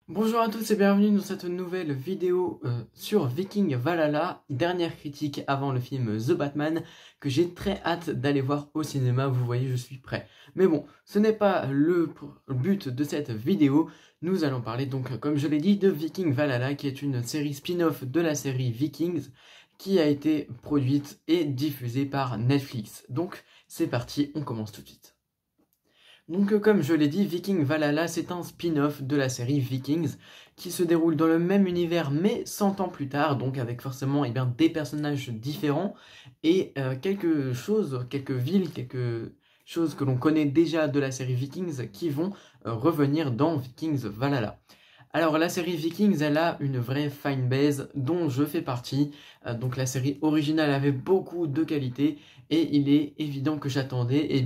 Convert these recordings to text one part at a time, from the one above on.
Bonjour à tous et bienvenue dans cette nouvelle vidéo sur Viking Valhalla, dernière critique avant le film The Batman que j'ai très hâte d'aller voir au cinéma, vous voyez je suis prêt. Mais bon, ce n'est pas le but de cette vidéo, nous allons parler donc comme je l'ai dit de Viking Valhalla qui est une série spin-off de la série Vikings qui a été produite et diffusée par Netflix. Donc c'est parti, on commence tout de suite. Donc comme je l'ai dit, Viking Valhalla c'est un spin-off de la série Vikings qui se déroule dans le même univers mais 100 ans plus tard, donc avec forcément des personnages différents et quelques villes, quelques choses que l'on connaît déjà de la série Vikings qui vont revenir dans Vikings Valhalla. Alors la série Vikings, elle a une vraie fanbase dont je fais partie. Donc la série originale avait beaucoup de qualités et il est évident que j'attendais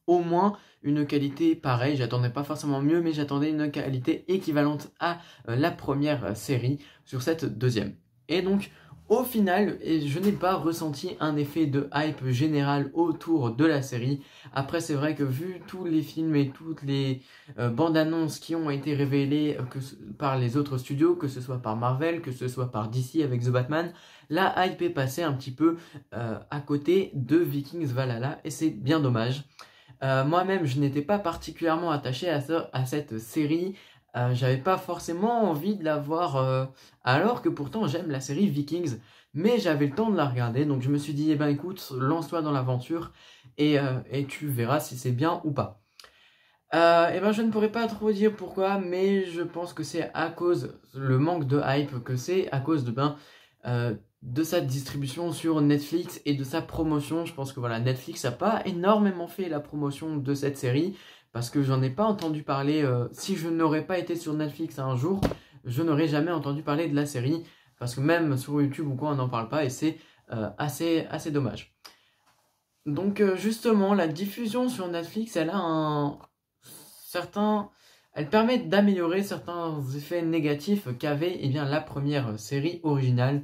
au moins une qualité pareille. J'attendais pas forcément mieux, mais j'attendais une qualité équivalente à la première série sur cette deuxième. Et donc au final, je n'ai pas ressenti un effet de hype général autour de la série. Après c'est vrai que vu tous les films et toutes les bandes annonces qui ont été révélées par les autres studios, que ce soit par Marvel, que ce soit par DC avec The Batman, la hype est passée un petit peu à côté de Vikings Valhalla et c'est bien dommage. Moi-même, je n'étais pas particulièrement attaché à cette série. J'avais pas forcément envie de la voir, alors que pourtant j'aime la série Vikings. Mais j'avais le temps de la regarder, donc je me suis dit, eh ben écoute, lance-toi dans l'aventure et tu verras si c'est bien ou pas. Je ne pourrais pas trop dire pourquoi, mais je pense que c'est à cause le manque de hype, que c'est à cause de sa distribution sur Netflix et de sa promotion. Je pense que voilà, Netflix n'a pas énormément fait la promotion de cette série parce que j'en ai pas entendu parler. Si je n'aurais pas été sur Netflix un jour, je n'aurais jamais entendu parler de la série parce que même sur YouTube ou quoi, on n'en parle pas et c'est assez dommage. Donc justement, la diffusion sur Netflix, elle permet d'améliorer certains effets négatifs qu'avait la première série originale.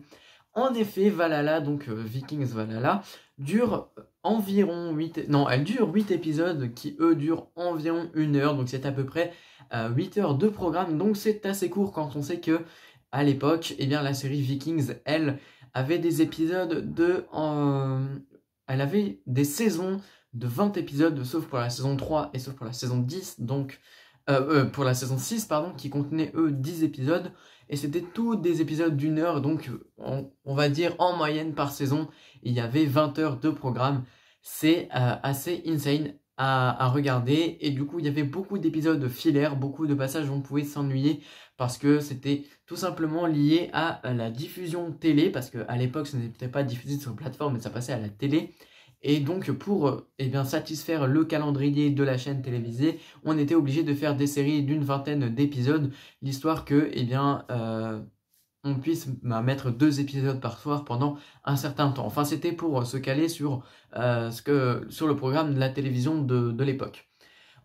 En effet, Valhalla, donc Vikings Valhalla, dure environ 8... Non, elle dure 8 épisodes qui, eux, durent environ 1 heure. Donc c'est à peu près 8 heures de programme. Donc c'est assez court quand on sait que à l'époque, la série Vikings, elle, avait des épisodes elle avait des saisons de 20 épisodes, sauf pour la saison 3 et sauf pour la saison 10, donc... pour la saison 6, pardon, qui contenait, eux, 10 épisodes. Et c'était tous des épisodes d'1 heure, donc on va dire en moyenne par saison, il y avait 20 heures de programme. C'est assez insane à regarder. Et du coup, il y avait beaucoup d'épisodes filaires, beaucoup de passages où on pouvait s'ennuyer parce que c'était tout simplement lié à la diffusion télé, parce qu'à l'époque, ce n'était pas diffusé sur plateforme, mais ça passait à la télé. Et donc pour satisfaire le calendrier de la chaîne télévisée, on était obligé de faire des séries d'une vingtaine d'épisodes, l'histoire que on puisse mettre 2 épisodes par soir pendant un certain temps. Enfin c'était pour se caler sur le programme de la télévision de l'époque.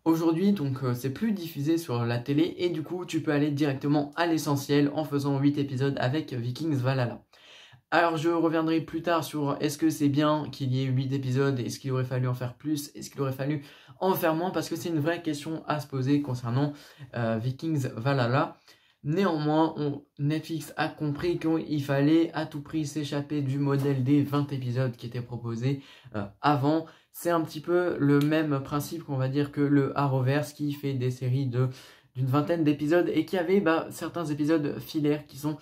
Aujourd'hui, donc, c'est plus diffusé sur la télé et du coup, tu peux aller directement à l'essentiel en faisant 8 épisodes avec Vikings Valhalla. Alors je reviendrai plus tard sur est-ce que c'est bien qu'il y ait 8 épisodes, est-ce qu'il aurait fallu en faire plus, est-ce qu'il aurait fallu en faire moins, parce que c'est une vraie question à se poser concernant Vikings Valhalla. Néanmoins, Netflix a compris qu'il fallait à tout prix s'échapper du modèle des 20 épisodes qui étaient proposés avant. C'est un petit peu le même principe qu'on va dire que le Arrowverse qui fait des séries d'une vingtaine d'épisodes et qui avait certains épisodes filaires qui sont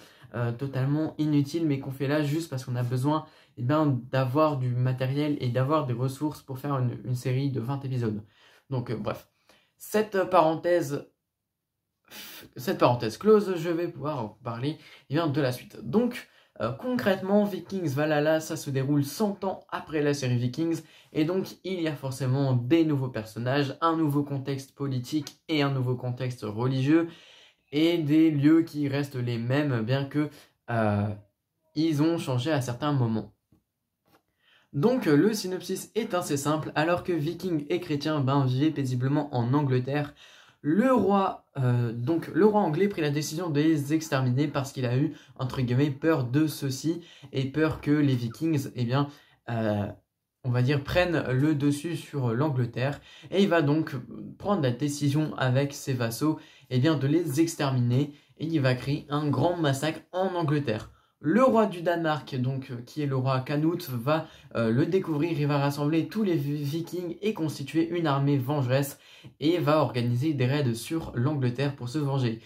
totalement inutiles mais qu'on fait là juste parce qu'on a besoin d'avoir du matériel et d'avoir des ressources pour faire une série de 20 épisodes. Donc bref, cette parenthèse close, je vais pouvoir parler de la suite. Donc concrètement, Vikings Valhalla, ça se déroule 100 ans après la série Vikings, et donc il y a forcément des nouveaux personnages, un nouveau contexte politique et un nouveau contexte religieux, et des lieux qui restent les mêmes, bien que ils ont changé à certains moments. Donc le synopsis est assez simple. Alors que Vikings et chrétiens vivaient paisiblement en Angleterre, le roi anglais prit la décision de les exterminer parce qu'il a eu, entre guillemets, peur de ceux-ci et peur que les Vikings, on va dire, prennent le dessus sur l'Angleterre. Et il va donc prendre la décision avec ses vassaux, de les exterminer et il va créer un grand massacre en Angleterre. Le roi du Danemark, donc qui est le roi Canute, va le découvrir, il va rassembler tous les vikings et constituer une armée vengeresse et va organiser des raids sur l'Angleterre pour se venger.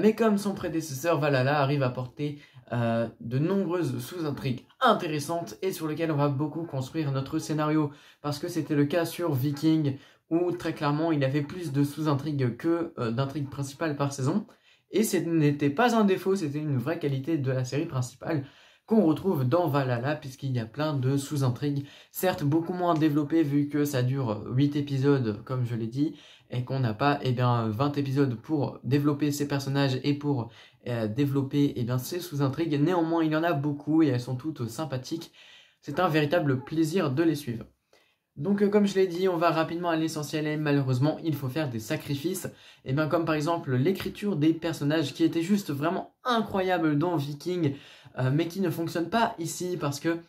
Mais comme son prédécesseur Valhalla arrive à porter de nombreuses sous-intrigues intéressantes et sur lesquelles on va beaucoup construire notre scénario, parce que c'était le cas sur Viking où très clairement il avait plus de sous-intrigues que d'intrigues principales par saison. Et ce n'était pas un défaut, c'était une vraie qualité de la série principale qu'on retrouve dans Valhalla, puisqu'il y a plein de sous-intrigues, certes beaucoup moins développées vu que ça dure 8 épisodes, comme je l'ai dit, et qu'on n'a pas 20 épisodes pour développer ces personnages et pour développer ces sous-intrigues. Néanmoins, il y en a beaucoup et elles sont toutes sympathiques. C'est un véritable plaisir de les suivre. Donc comme je l'ai dit, on va rapidement à l'essentiel et malheureusement il faut faire des sacrifices. Et bien comme par exemple l'écriture des personnages qui était juste vraiment incroyable dans Viking, mais qui ne fonctionne pas ici parce que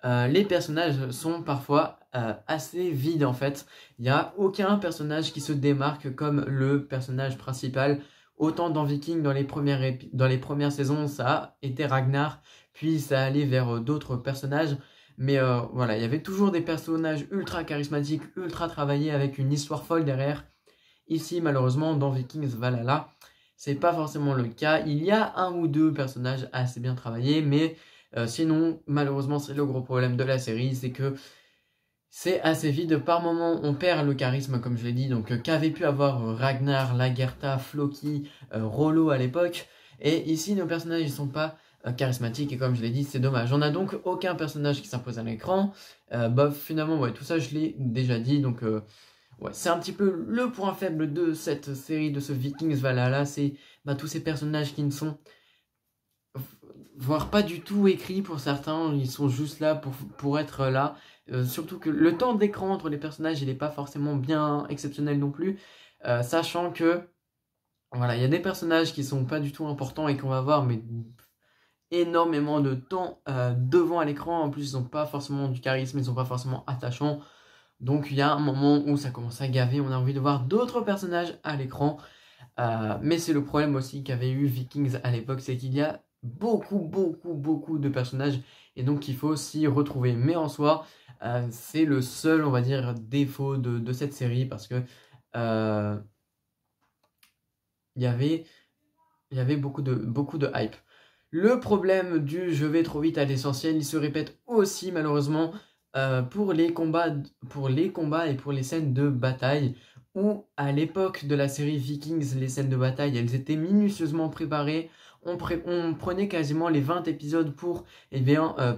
les personnages sont parfois assez vides en fait. Il n'y a aucun personnage qui se démarque comme le personnage principal. Autant dans Viking, dans les premières saisons, ça a été Ragnar, puis ça allait vers d'autres personnages. Mais voilà, il y avait toujours des personnages ultra charismatiques, ultra travaillés avec une histoire folle derrière. Ici, malheureusement, dans Vikings Valhalla, c'est pas forcément le cas. Il y a un ou deux personnages assez bien travaillés, mais sinon, malheureusement, c'est le gros problème de la série, c'est que c'est assez vide. Par moments, on perd le charisme, comme je l'ai dit. Donc, qu'avait pu avoir Ragnar, Lagertha, Floki, Rollo à l'époque. Et ici, nos personnages, ils sont pas charismatique et comme je l'ai dit c'est dommage. On n'a donc aucun personnage qui s'impose à l'écran. Finalement ouais, tout ça je l'ai déjà dit donc ouais, c'est un petit peu le point faible de cette série, de ce Vikings Valhalla, c'est tous ces personnages qui ne sont voire pas du tout écrits pour certains, ils sont juste là pour être là. Surtout que le temps d'écran entre les personnages il n'est pas forcément bien exceptionnel non plus, sachant que voilà, il y a des personnages qui sont pas du tout importants et qu'on va voir mais énormément de temps devant à l'écran. En plus ils n'ont pas forcément du charisme, ils sont pas forcément attachants, donc il y a un moment où ça commence à gaver, on a envie de voir d'autres personnages à l'écran. Mais c'est le problème aussi qu'avait eu Vikings à l'époque, c'est qu'il y a beaucoup de personnages et donc il faut s'y retrouver. Mais en soi c'est le seul on va dire défaut de cette série, parce que il y avait beaucoup de hype. Le problème du je vais trop vite à l'essentiel, il se répète aussi malheureusement pour les combats et pour les scènes de bataille, où à l'époque de la série Vikings, les scènes de bataille, elles étaient minutieusement préparées. On prenait quasiment les 20 épisodes pour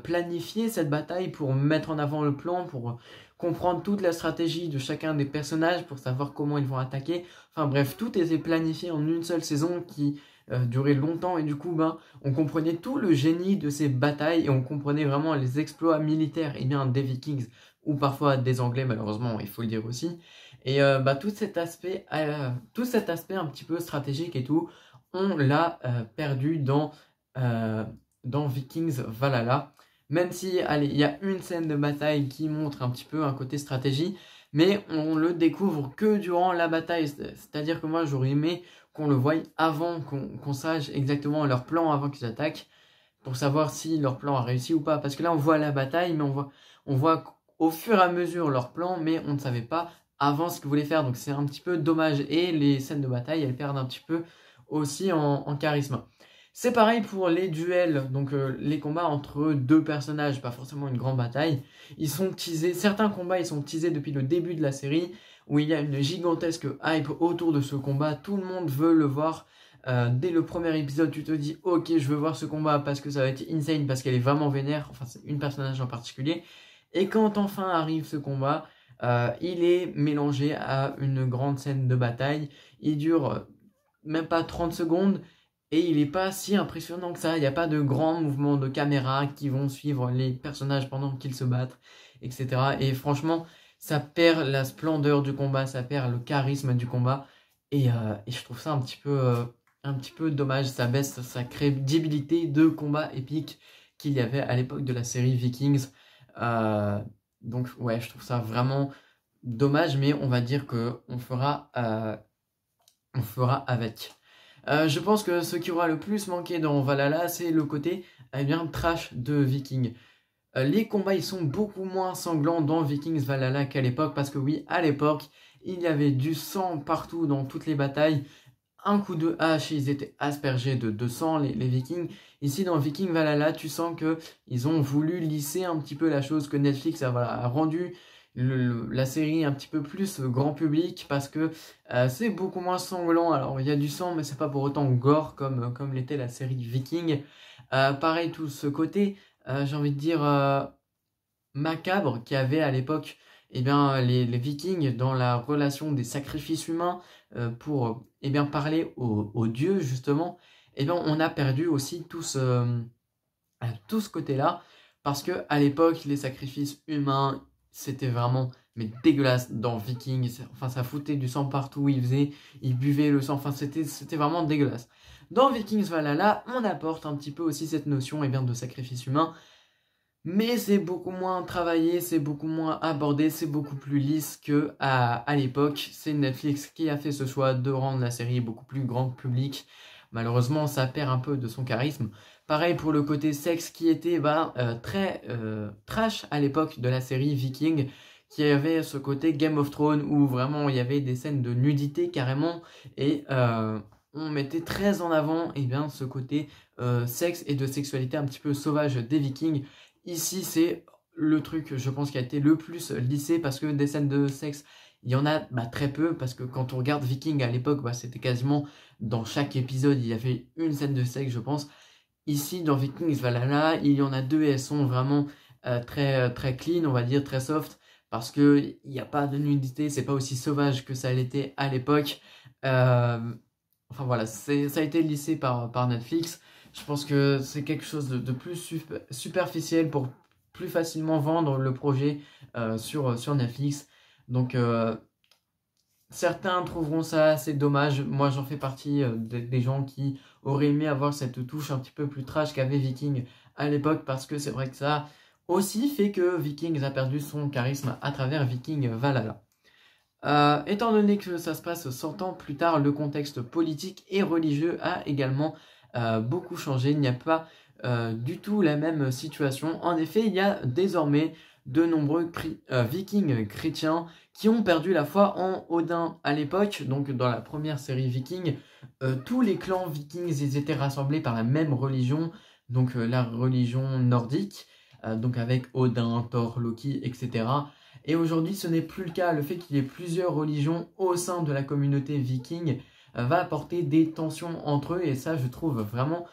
planifier cette bataille, pour mettre en avant le plan, pour comprendre toute la stratégie de chacun des personnages, pour savoir comment ils vont attaquer. Enfin bref, tout était planifié en une seule saison qui durait longtemps et du coup on comprenait tout le génie de ces batailles et on comprenait vraiment les exploits militaires des Vikings ou parfois des Anglais malheureusement, il faut le dire aussi. Et tout cet aspect un petit peu stratégique et tout, on l'a perdu dans Vikings Valhalla. Même si, allez, il y a une scène de bataille qui montre un petit peu un côté stratégie, mais on le découvre que durant la bataille. C'est-à-dire que moi, j'aurais aimé qu'on le voie avant, qu'on sache exactement leur plan avant qu'ils attaquent, pour savoir si leur plan a réussi ou pas. Parce que là, on voit la bataille, mais on voit au fur et à mesure leur plan, mais on ne savait pas avant ce qu'ils voulaient faire. Donc c'est un petit peu dommage. Et les scènes de bataille, elles perdent un petit peu aussi en charisme. C'est pareil pour les duels, donc les combats entre deux personnages, pas forcément une grande bataille. Ils sont teasés, certains combats ils sont teasés depuis le début de la série, où il y a une gigantesque hype autour de ce combat, tout le monde veut le voir. Dès le premier épisode, tu te dis ok, je veux voir ce combat parce que ça va être insane, parce qu'elle est vraiment vénère, enfin c'est une personnage en particulier. Et quand enfin arrive ce combat, il est mélangé à une grande scène de bataille. Il dure même pas 30 secondes. Et il n'est pas si impressionnant que ça, il n'y a pas de grands mouvements de caméra qui vont suivre les personnages pendant qu'ils se battent, etc. Et franchement, ça perd la splendeur du combat, ça perd le charisme du combat. Et je trouve ça un petit peu dommage, ça baisse sa crédibilité de combat épique qu'il y avait à l'époque de la série Vikings. Donc ouais, je trouve ça vraiment dommage, mais on va dire qu'on fera avec. Je pense que ce qui aura le plus manqué dans Valhalla, c'est le côté eh bien, trash de Vikings. Les combats ils sont beaucoup moins sanglants dans Vikings Valhalla qu'à l'époque, parce que oui, à l'époque, il y avait du sang partout dans toutes les batailles. Un coup de hache, ils étaient aspergés de sang, les Vikings. Ici, dans Viking Valhalla, tu sens que ils ont voulu lisser un petit peu la chose, que Netflix a rendu la série un petit peu plus grand public, parce que c'est beaucoup moins sanglant. Alors, il y a du sang, mais c'est pas pour autant gore comme l'était la série Viking. Pareil, tout ce côté, j'ai envie de dire, macabre qu'il y avait à l'époque, eh bien, les Vikings dans la relation des sacrifices humains pour eh bien, parler aux dieux, justement, eh bien, on a perdu aussi tout ce côté-là, parce que à l'époque, les sacrifices humains, c'était vraiment mais dégueulasse dans Vikings. Enfin, ça foutait du sang partout, ils buvaient le sang, enfin, c'était vraiment dégueulasse. Dans Vikings Valhalla, on apporte un petit peu aussi cette notion eh bien, de sacrifice humain, mais c'est beaucoup moins travaillé, c'est beaucoup moins abordé, c'est beaucoup plus lisse que à l'époque. C'est Netflix qui a fait ce choix de rendre la série beaucoup plus grand public. Malheureusement, ça perd un peu de son charisme. Pareil pour le côté sexe qui était très trash à l'époque de la série Viking, qui avait ce côté Game of Thrones où vraiment il y avait des scènes de nudité carrément, et on mettait très en avant eh bien, ce côté sexe et de sexualité un petit peu sauvage des Vikings. Ici, c'est le truc, je pense, qui a été le plus lissé, parce que des scènes de sexe, il y en a très peu, parce que quand on regarde Viking à l'époque, c'était quasiment dans chaque épisode, il y avait une scène de sexe, je pense. Ici, dans Vikings Valhalla, il y en a deux et elles sont vraiment très clean, on va dire, très soft, parce qu'il n'y a pas de nudité, c'est pas aussi sauvage que ça l'était à l'époque. Enfin voilà, ça a été lissé par Netflix. Je pense que c'est quelque chose de plus superficiel pour plus facilement vendre le projet sur Netflix. Donc certains trouveront ça assez dommage. Moi j'en fais partie des gens qui auraient aimé avoir cette touche un petit peu plus trash qu'avait Viking à l'époque, parce que c'est vrai que ça aussi fait que Vikings a perdu son charisme à travers Viking Valhalla. Étant donné que ça se passe 100 ans plus tard, le contexte politique et religieux a également beaucoup changé. Il n'y a pas du tout la même situation. En effet, il y a désormais de nombreux vikings chrétiens qui ont perdu la foi en Odin à l'époque. Donc dans la première série Viking, tous les clans vikings ils étaient rassemblés par la même religion, donc la religion nordique, donc avec Odin, Thor, Loki, etc. Et aujourd'hui, ce n'est plus le cas. Le fait qu'il y ait plusieurs religions au sein de la communauté viking va apporter des tensions entre eux, et ça, je trouve vraiment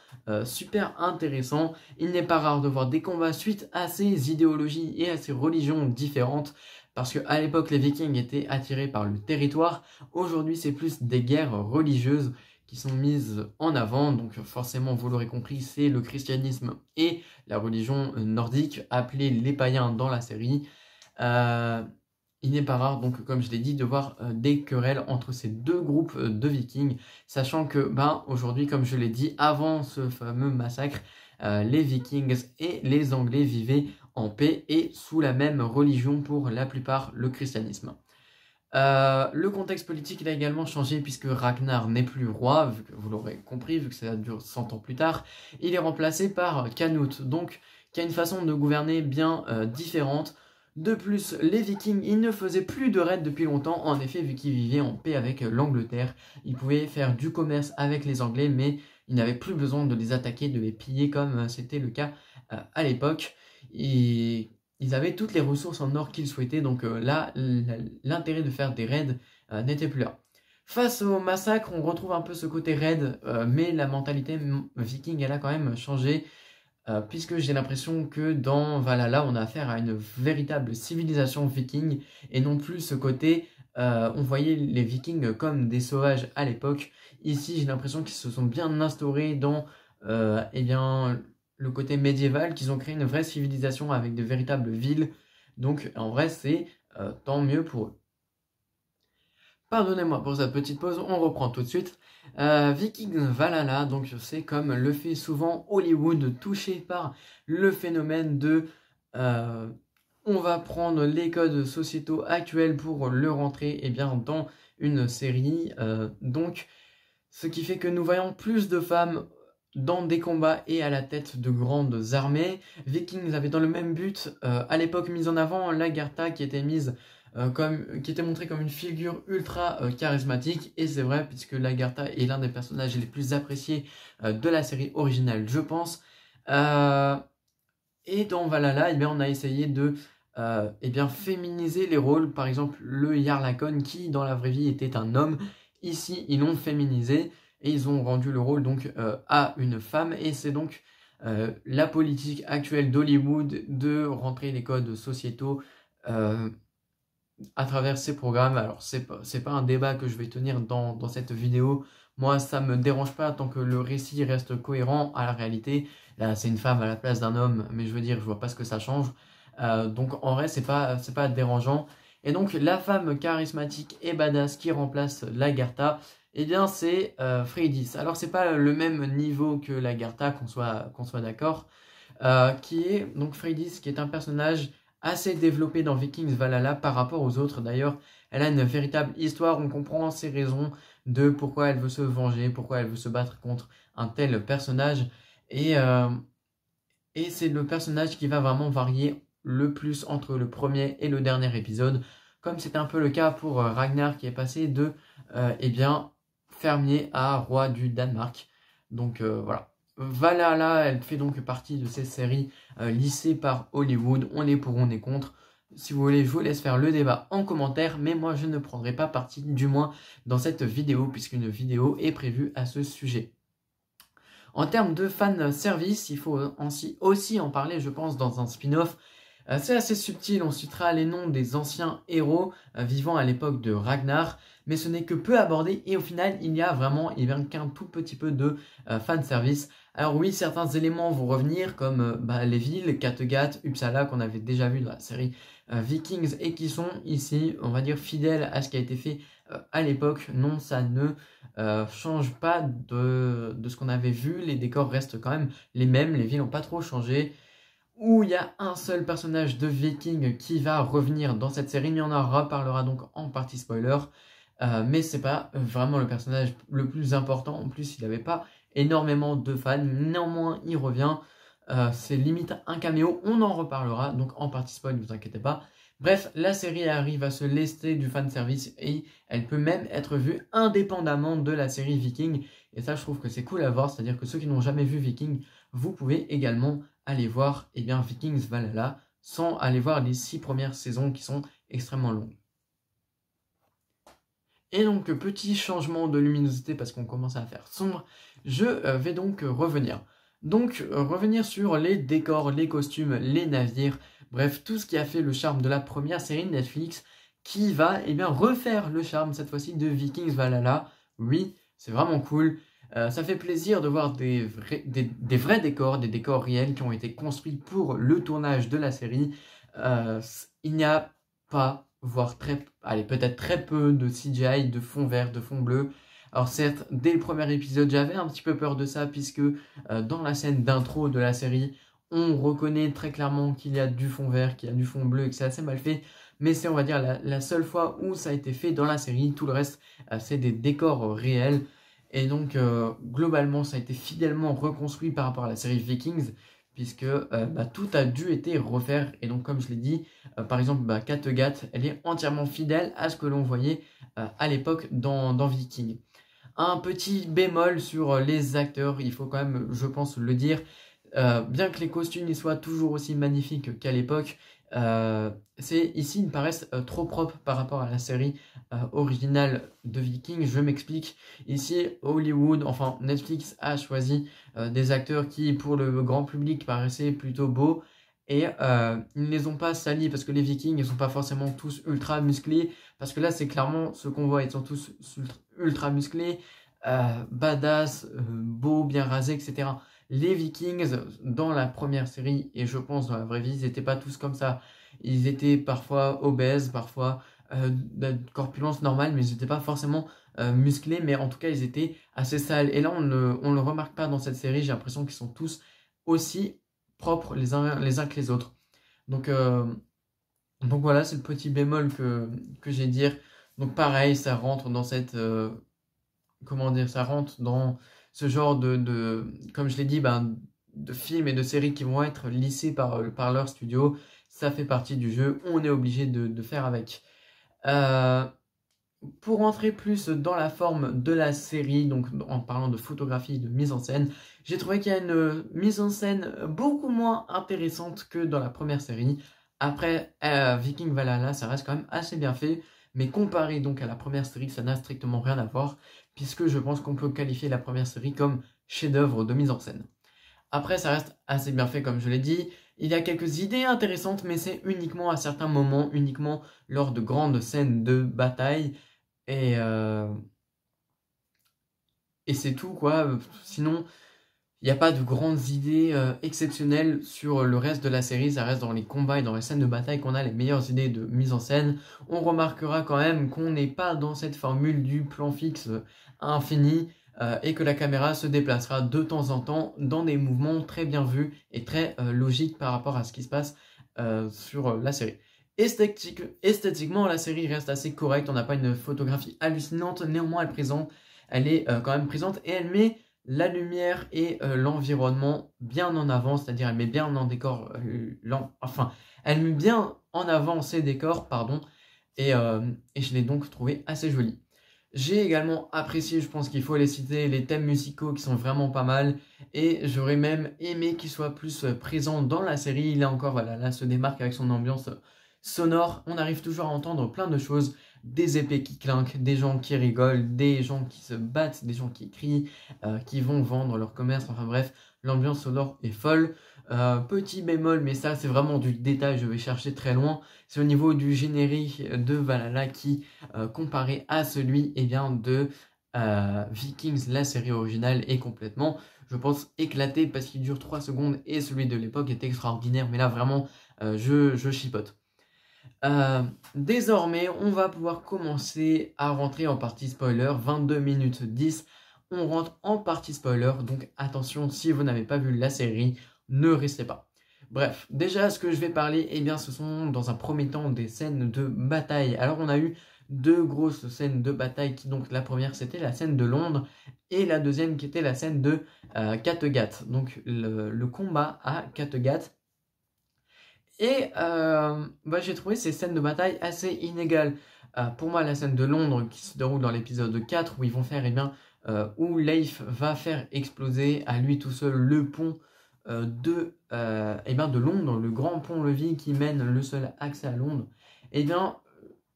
super intéressant. Il n'est pas rare de voir des combats suite à ces idéologies et à ces religions différentes, parce qu'à l'époque, les vikings étaient attirés par le territoire. Aujourd'hui, c'est plus des guerres religieuses qui sont mises en avant. Donc forcément, vous l'aurez compris, c'est le christianisme et la religion nordique, appelée les païens dans la série. Il n'est pas rare, donc comme je l'ai dit, de voir des querelles entre ces deux groupes de vikings, sachant que aujourd'hui, comme je l'ai dit, avant ce fameux massacre, les vikings et les anglais vivaient en paix et sous la même religion, pour la plupart le christianisme. Le contexte politique il a également changé, puisque Ragnar n'est plus roi, vu que vous l'aurez compris, vu que ça dure 100 ans plus tard. Il est remplacé par Canute, donc qui a une façon de gouverner bien différente. De plus, les Vikings, ils ne faisaient plus de raids depuis longtemps. En effet, vu qu'ils vivaient en paix avec l'Angleterre, ils pouvaient faire du commerce avec les Anglais, mais ils n'avaient plus besoin de les attaquer, de les piller comme c'était le cas à l'époque. Et ils avaient toutes les ressources en or qu'ils souhaitaient, donc là, l'intérêt de faire des raids n'était plus là. Face au massacre, on retrouve un peu ce côté raid, mais la mentalité viking, elle a quand même changé. Puisque j'ai l'impression que dans Valhalla, on a affaire à une véritable civilisation viking, et non plus ce côté, on voyait les vikings comme des sauvages à l'époque. Ici, j'ai l'impression qu'ils se sont bien instaurés dans le côté médiéval, qu'ils ont créé une vraie civilisation avec de véritables villes. Donc en vrai, c'est tant mieux pour eux. Pardonnez-moi pour cette petite pause, on reprend tout de suite. Vikings Valhalla, donc c'est comme le fait souvent Hollywood, touché par le phénomène de on va prendre les codes sociétaux actuels pour le rentrer dans une série. Donc ce qui fait que nous voyons plus de femmes dans des combats et à la tête de grandes armées. Vikings avait dans le même but, à l'époque mise en avant, Lagertha qui était qui était montrée comme une figure ultra charismatique, et c'est vrai puisque Lagertha est l'un des personnages les plus appréciés de la série originale, je pense. Et dans Valhalla, on a essayé de féminiser les rôles. Par exemple, le Jarl Hakon, qui dans la vraie vie était un homme, ici ils l'ont féminisé et ils ont rendu le rôle donc à une femme. Et c'est donc la politique actuelle d'Hollywood de rentrer les codes sociétaux à travers ces programmes. Alors c'est pas un débat que je vais tenir dans cette vidéo. Moi ça me dérange pas tant que le récit reste cohérent à la réalité. Là c'est une femme à la place d'un homme, mais je veux dire je vois pas ce que ça change. Donc en vrai c'est pas dérangeant. Et donc la femme charismatique et badass qui remplace Lagertha, eh bien c'est Freydis. Alors c'est pas le même niveau que Lagertha, qu'on soit d'accord. Qui est donc Freydis, qui est un personnage assez développé dans Vikings Valhalla par rapport aux autres. D'ailleurs, elle a une véritable histoire, on comprend ses raisons de pourquoi elle veut se venger, pourquoi elle veut se battre contre un tel personnage. Et c'est le personnage qui va vraiment varier le plus entre le premier et le dernier épisode, comme c'était un peu le cas pour Ragnar, qui est passé de fermier à roi du Danemark. Donc voilà. Valhalla, elle fait donc partie de ces séries lissées par Hollywood. On est pour, on est contre. Si vous voulez, je vous laisse faire le débat en commentaire, mais moi je ne prendrai pas parti, du moins dans cette vidéo, puisqu'une vidéo est prévue à ce sujet. En termes de fan service, il faut aussi en parler, je pense, dans un spin-off. C'est assez subtil, on citera les noms des anciens héros vivant à l'époque de Ragnar, mais ce n'est que peu abordé, et au final, il y a qu'un tout petit peu de fan service. Alors oui, certains éléments vont revenir, comme les villes, Kattegat, Uppsala, qu'on avait déjà vu dans la série Vikings, et qui sont ici, on va dire, fidèles à ce qui a été fait à l'époque. Non, ça ne change pas de ce qu'on avait vu, les décors restent quand même les mêmes, les villes n'ont pas trop changé. Où il y a un seul personnage de Viking qui va revenir dans cette série, mais on en reparlera donc en partie spoiler. Mais c'est pas vraiment le personnage le plus important. En plus, il n'avait pas énormément de fans. Néanmoins, il revient. C'est limite un caméo. On en reparlera donc en partie spoil, ne vous inquiétez pas. Bref, la série arrive à se lester du fanservice et elle peut même être vue indépendamment de la série Viking. Et ça, je trouve que c'est cool à voir. C'est-à-dire que ceux qui n'ont jamais vu Viking, vous pouvez également aller voir Vikings Valhalla sans aller voir les 6 premières saisons qui sont extrêmement longues. Et donc, petit changement de luminosité parce qu'on commence à faire sombre, je vais donc revenir. Donc, revenir sur les décors, les costumes, les navires, bref, tout ce qui a fait le charme de la première série de Netflix qui va refaire le charme cette fois-ci de Vikings Valhalla. Oui, c'est vraiment cool. Ça fait plaisir de voir des vrais décors, des décors réels qui ont été construits pour le tournage de la série. Il n'y a pas, voire peut-être très peu de CGI, de fond vert, de fond bleu. Alors certes, dès le premier épisode, j'avais un petit peu peur de ça, puisque dans la scène d'intro de la série, on reconnaît très clairement qu'il y a du fond vert, qu'il y a du fond bleu, et que c'est assez mal fait. Mais c'est, on va dire, la seule fois où ça a été fait dans la série. Tout le reste, c'est des décors réels. Et donc, globalement, ça a été fidèlement reconstruit par rapport à la série Vikings, puisque tout a dû être refaire. Et donc, comme je l'ai dit, par exemple, Kattegat, elle est entièrement fidèle à ce que l'on voyait à l'époque dans Vikings. Un petit bémol sur les acteurs, il faut quand même, je pense, le dire. Bien que les costumes y soient toujours aussi magnifiques qu'à l'époque, ici ils me paraissent trop propres par rapport à la série originale de Vikings. Je m'explique. Ici, Hollywood, enfin Netflix a choisi des acteurs qui, pour le grand public, paraissaient plutôt beaux. Et ils ne les ont pas salis parce que les Vikings ne sont pas forcément tous ultra musclés. Parce que là, c'est clairement ce qu'on voit. Ils sont tous ultra musclés, badass, beaux, bien rasés, etc. Les Vikings, dans la première série, et je pense dans la vraie vie, ils n'étaient pas tous comme ça. Ils étaient parfois obèses, parfois de corpulence normale, mais ils n'étaient pas forcément musclés, mais en tout cas, ils étaient assez sales. Et là, on ne le remarque pas dans cette série, j'ai l'impression qu'ils sont tous aussi propres les uns que les autres. Donc voilà, c'est le petit bémol que j'ai à dire. Donc pareil, ça rentre dans cette comment dire, ça rentre dans ce genre comme je l'ai dit, de films et de séries qui vont être lissés par leur studio. Ça fait partie du jeu, on est obligé de faire avec. Euh, pour rentrer plus dans la forme de la série, donc en parlant de photographie, de mise en scène, j'ai trouvé qu'il y a une mise en scène beaucoup moins intéressante que dans la première série. Après, Viking Valhalla, ça reste quand même assez bien fait, mais comparé donc à la première série, ça n'a strictement rien à voir, puisque je pense qu'on peut qualifier la première série comme chef-d'œuvre de mise en scène. Après, ça reste assez bien fait, comme je l'ai dit. Il y a quelques idées intéressantes, mais c'est uniquement à certains moments, uniquement lors de grandes scènes de bataille. Et, euh, et c'est tout, quoi. Sinon, il n'y a pas de grandes idées exceptionnelles sur le reste de la série. Ça reste dans les combats et dans les scènes de bataille qu'on a les meilleures idées de mise en scène. On remarquera quand même qu'on n'est pas dans cette formule du plan fixe infini et que la caméra se déplacera de temps en temps dans des mouvements très bien vus et très logiques par rapport à ce qui se passe sur la série. Esthétiquement, la série reste assez correcte. On n'a pas une photographie hallucinante. Néanmoins, elle est quand même présente et elle met la lumière et l'environnement bien en avant, c'est-à-dire elle met bien en décor, elle met bien en avant ses décors, pardon, et je l'ai donc trouvé assez joli. J'ai également apprécié, je pense qu'il faut les citer, les thèmes musicaux qui sont vraiment pas mal, et j'aurais même aimé qu'ils soient plus présents dans la série. Là encore, voilà, là se démarque avec son ambiance sonore. On arrive toujours à entendre plein de choses, des épées qui clinquent, des gens qui rigolent, des gens qui se battent, des gens qui crient, qui vont vendre leur commerce, enfin bref, l'ambiance sonore est folle. Petit bémol, mais ça c'est vraiment du détail, je vais chercher très loin, c'est au niveau du générique de Valhalla qui, comparé à celui de Vikings, la série originale, est complètement, je pense, éclaté parce qu'il dure 3 secondes et celui de l'époque est extraordinaire, mais là vraiment, je chipote. Désormais, on va pouvoir commencer à rentrer en partie spoiler, 22 minutes 10, on rentre en partie spoiler, donc attention, si vous n'avez pas vu la série, ne restez pas. Bref, déjà ce que je vais parler, ce sont dans un premier temps des scènes de bataille. Alors on a eu deux grosses scènes de bataille, donc la première c'était la scène de Londres, et la deuxième qui était la scène de Kattegat, donc le combat à Kattegat. Et j'ai trouvé ces scènes de bataille assez inégales. Pour moi, la scène de Londres qui se déroule dans l'épisode 4, où ils vont faire, où Leif va faire exploser à lui tout seul le pont de Londres, le grand pont-levis qui mène le seul accès à Londres.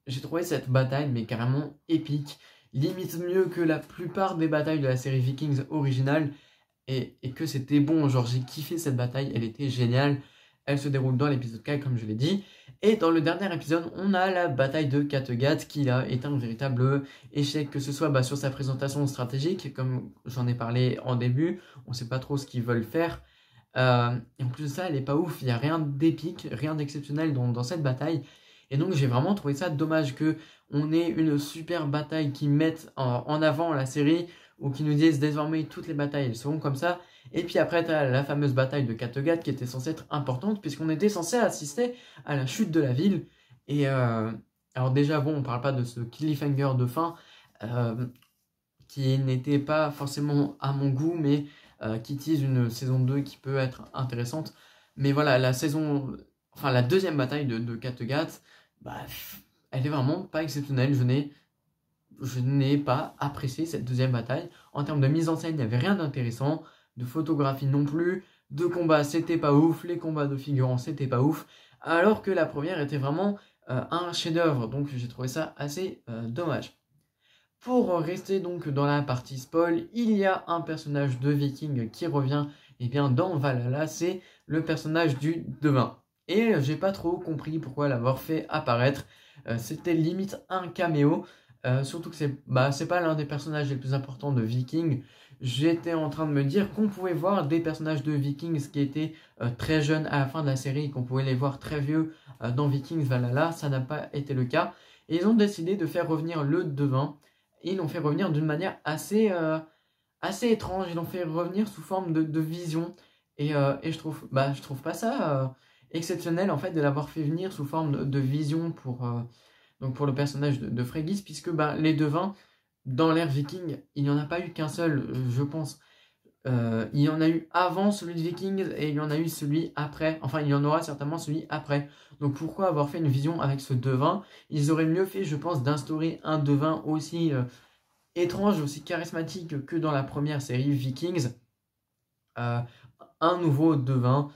J'ai trouvé cette bataille mais carrément épique, limite mieux que la plupart des batailles de la série Vikings originale, et que c'était bon. Genre j'ai kiffé cette bataille, elle était géniale. Elle se déroule dans l'épisode 4 comme je l'ai dit. Et dans le dernier épisode, on a la bataille de Kattegat qui là est un véritable échec, que ce soit sur sa présentation stratégique, comme j'en ai parlé en début, on ne sait pas trop ce qu'ils veulent faire. Et en plus de ça, elle est pas ouf, il n'y a rien d'épique, rien d'exceptionnel dans cette bataille. Et donc j'ai vraiment trouvé ça dommage qu'on ait une super bataille qui mette en avant la série, ou qui nous disent désormais toutes les batailles elles seront comme ça. Et puis après tu as la fameuse bataille de Kattegat qui était censée être importante puisqu'on était censé assister à la chute de la ville. Et alors déjà bon, on parle pas de ce cliffhanger de fin qui n'était pas forcément à mon goût, mais qui tease une saison 2 qui peut être intéressante. Mais voilà, la deuxième bataille de Kattegat, elle est vraiment pas exceptionnelle. Je n'ai pas apprécié cette deuxième bataille. En termes de mise en scène, il n'y avait rien d'intéressant. De photographie non plus. De combat, c'était pas ouf. Les combats de figurants, c'était pas ouf. Alors que la première était vraiment un chef-d'œuvre. Donc j'ai trouvé ça assez dommage. Pour rester donc dans la partie spoil, il y a un personnage de Viking qui revient dans Valhalla. C'est le personnage du devin. Et j'ai pas trop compris pourquoi l'avoir fait apparaître. C'était limite un caméo. Surtout que c'est pas l'un des personnages les plus importants de Vikings. J'étais en train de me dire qu'on pouvait voir des personnages de Vikings qui étaient très jeunes à la fin de la série, qu'on pouvait les voir très vieux dans Vikings Valhalla. Ça n'a pas été le cas. Et ils ont décidé de faire revenir le devin. Et ils l'ont fait revenir d'une manière assez étrange. Ils l'ont fait revenir sous forme de vision. Et je trouve pas ça exceptionnel en fait de l'avoir fait venir sous forme de vision pour le personnage de Freygis, puisque les devins, dans l'ère viking, il n'y en a pas eu qu'un seul, je pense. Il y en a eu avant celui de Vikings et il y en a eu celui après. Enfin, il y en aura certainement celui après. Donc pourquoi avoir fait une vision avec ce devin? Ils auraient mieux fait, je pense, d'instaurer un devin aussi étrange, aussi charismatique que dans la première série Vikings. Un nouveau devin,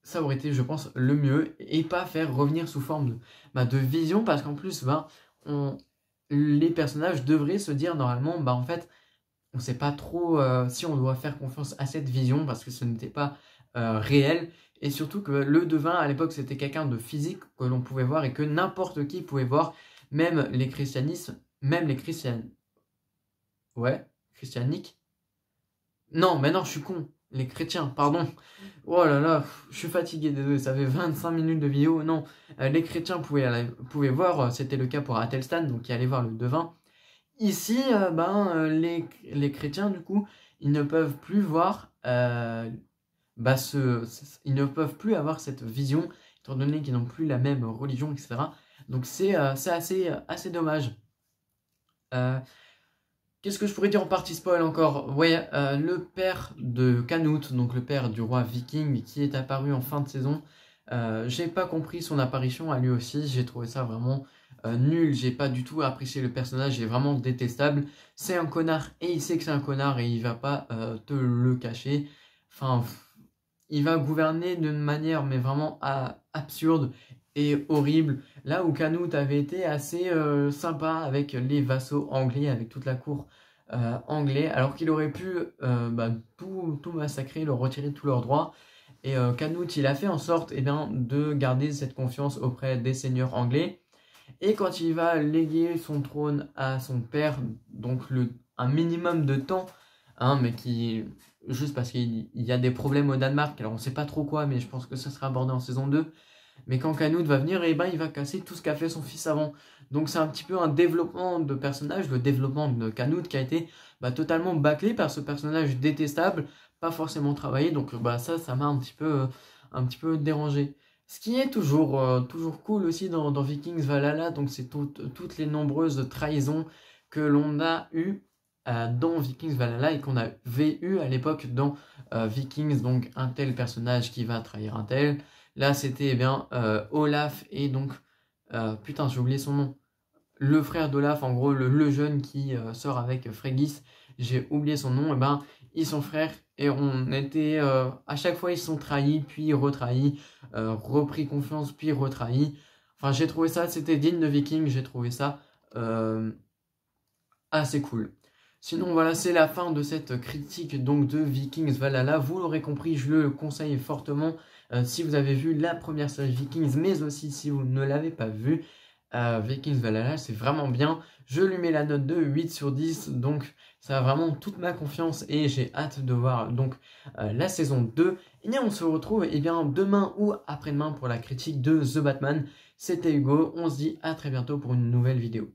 ça aurait été, je pense, le mieux. Et pas faire revenir sous forme de vision. Parce qu'en plus, les personnages devraient se dire normalement, en fait, on ne sait pas trop si on doit faire confiance à cette vision parce que ce n'était pas réel. Et surtout que le devin, à l'époque, c'était quelqu'un de physique que l'on pouvait voir et que n'importe qui pouvait voir, même les christianismes, même les christianes. Ouais, christianiques. Non, mais non, je suis con. Les chrétiens, pardon. Oh là là, je suis fatigué, désolé, ça fait 25 minutes de vidéo. Non, les chrétiens pouvaient voir, c'était le cas pour Athelstan, donc qui allait voir le devin. Ici, les chrétiens, du coup, ils ne peuvent plus voir, ils ne peuvent plus avoir cette vision, étant donné qu'ils n'ont plus la même religion, etc. Donc c'est assez dommage. Qu'est-ce que je pourrais dire en partie spoil encore? Ouais, le père de Canute, donc le père du roi viking, qui est apparu en fin de saison, j'ai pas compris son apparition à lui aussi, j'ai trouvé ça vraiment nul, j'ai pas du tout apprécié le personnage, il est vraiment détestable. C'est un connard et il sait que c'est un connard et il va pas te le cacher. Enfin, il va gouverner d'une manière mais vraiment absurde et horrible. Là où Canute avait été assez sympa avec les vassaux anglais, avec toute la cour anglais, alors qu'il aurait pu tout massacrer, leur retirer tous leurs droits. Et Canute, il a fait en sorte de garder cette confiance auprès des seigneurs anglais. Et quand il va léguer son trône à son père, donc un minimum de temps, mais qui, juste parce qu'il y a des problèmes au Danemark, alors on ne sait pas trop quoi, mais je pense que ça sera abordé en saison 2. Mais quand Canute va venir, il va casser tout ce qu'a fait son fils avant. Donc c'est un petit peu un développement de personnage, le développement de Canute qui a été totalement bâclé par ce personnage détestable, pas forcément travaillé. Donc ça m'a un petit peu dérangé. Ce qui est toujours cool aussi dans Vikings Valhalla, donc c'est toutes les nombreuses trahisons que l'on a eues dans Vikings Valhalla et qu'on avait eu à l'époque dans Vikings, donc un tel personnage qui va trahir un tel. Là c'était Olaf et donc, putain j'ai oublié son nom, le frère d'Olaf, en gros le jeune qui sort avec Freygis, j'ai oublié son nom, ils sont frères et on était, à chaque fois ils sont trahis, puis retrahis, repris confiance, puis retrahis. Enfin j'ai trouvé ça, c'était digne de Viking, j'ai trouvé ça assez cool. Sinon voilà, c'est la fin de cette critique donc de Vikings Valhalla. Vous l'aurez compris, je le conseille fortement si vous avez vu la première série Vikings, mais aussi si vous ne l'avez pas vu. Vikings Valhalla, c'est vraiment bien. Je lui mets la note de 8 sur 10, donc ça a vraiment toute ma confiance et j'ai hâte de voir donc la saison 2. Et bien on se retrouve demain ou après-demain pour la critique de The Batman. C'était Hugo, on se dit à très bientôt pour une nouvelle vidéo.